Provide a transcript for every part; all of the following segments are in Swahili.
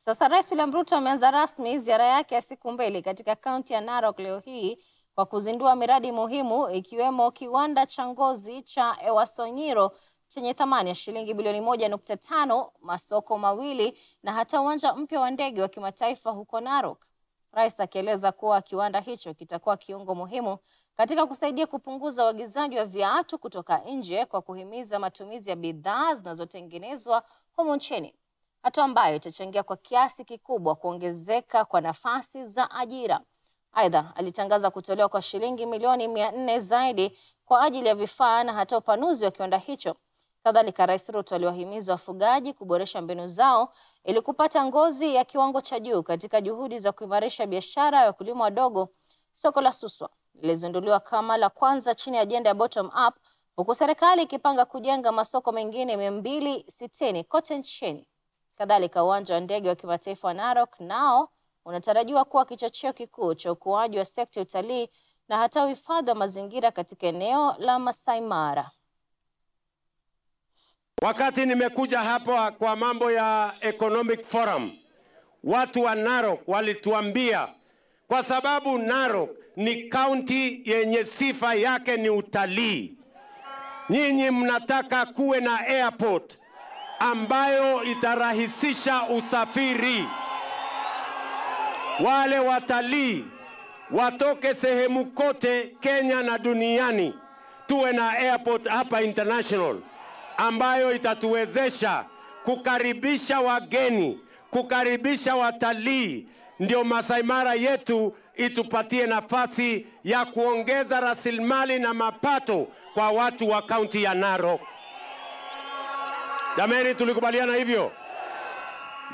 Sasa Rais William Ruto ameanza rasmi ziara yake ya siku mbili katika kaunti ya Narok leo hii kwa kuzindua miradi muhimu ikiwemo kiwanda cha ngozi cha Ewasonyiro chenye thamani ya shilingi bilioni 1.5, masoko mawili na hata uwanja mpya wa ndege wa kimataifa huko Narok. Rais akieleza kuwa kiwanda hicho kitakuwa kiungo muhimu katika kusaidia kupunguza uagizaji wa viatu kutoka nje kwa kuhimiza matumizi ya bidhaa zinazotengenezwa humu nchini, hatua ambayo itachangia kwa kiasi kikubwa kuongezeka kwa nafasi za ajira. Aidha, alitangaza kutolewa kwa shilingi milioni 400 zaidi kwa ajili ya vifaa na hata upanuzi wa kiwanda hicho. Kadhalika, Rais Ruto aliwahimiza wafugaji kuboresha mbinu zao ili kupata ngozi ya kiwango cha juu katika juhudi za kuimarisha biashara ya wakulima wadogo. Soko la Suswa lilizinduliwa kama la kwanza chini ya ajenda ya bottom up, huku serikali ikipanga kujenga masoko mengine 260 kote nchini. Kadhalika, uwanja wa ndege wa kimataifa wa Narok nao unatarajiwa kuwa kichocheo kikuu cha ukuaji wa sekta ya utalii na hata uhifadhi wa mazingira katika eneo la Masai Mara. Wakati nimekuja hapa kwa mambo ya Economic Forum, watu wa Narok walituambia kwa sababu Narok ni kaunti yenye sifa yake ni utalii. Nyinyi mnataka kuwe na airport ambayo itarahisisha usafiri. Wale watalii watoke sehemu kote Kenya na duniani, tuwe na airport hapa international ambayo itatuwezesha kukaribisha wageni, kukaribisha watalii, ndio Masai Mara yetu itupatie nafasi ya kuongeza rasilimali na mapato kwa watu wa kaunti ya Narok. Jamani, tulikubaliana hivyo.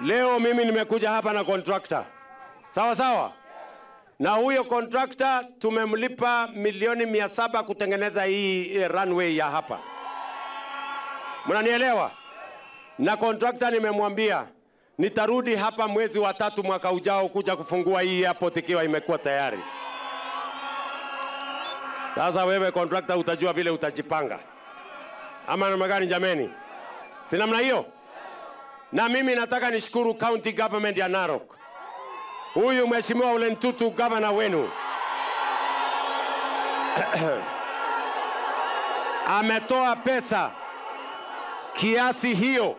Leo mimi nimekuja hapa na contractor. Sawa sawa? Na huyo contractor tumemlipa milioni 700 kutengeneza hii runway ya hapa. Mnanielewa? Na contractor nimemwambia nitarudi hapa mwezi wa 3 mwaka ujao kuja kufungua hii airport ikiwa imekuwa tayari. Sasa wewe contractor utajua vile utajipanga. Ama namna gani jameni? Si namna hiyo? Na mimi nataka nishukuru county government ya Narok. Huyu Mheshimiwa Ole Ntutu, governor wenu, ametoa pesa kiasi hiyo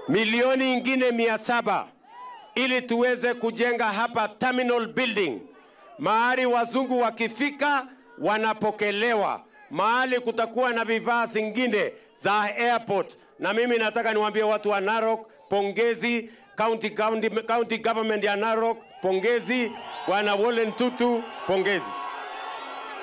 milioni ingine 700 ili tuweze kujenga hapa terminal building, mahali wazungu wakifika wanapokelewa, mahali kutakuwa na vifaa zingine za airport. Na mimi nataka niwaambie watu wa Narok, pongezi. County government ya Narok, pongezi. Bwana Ole Ntutu, pongezi.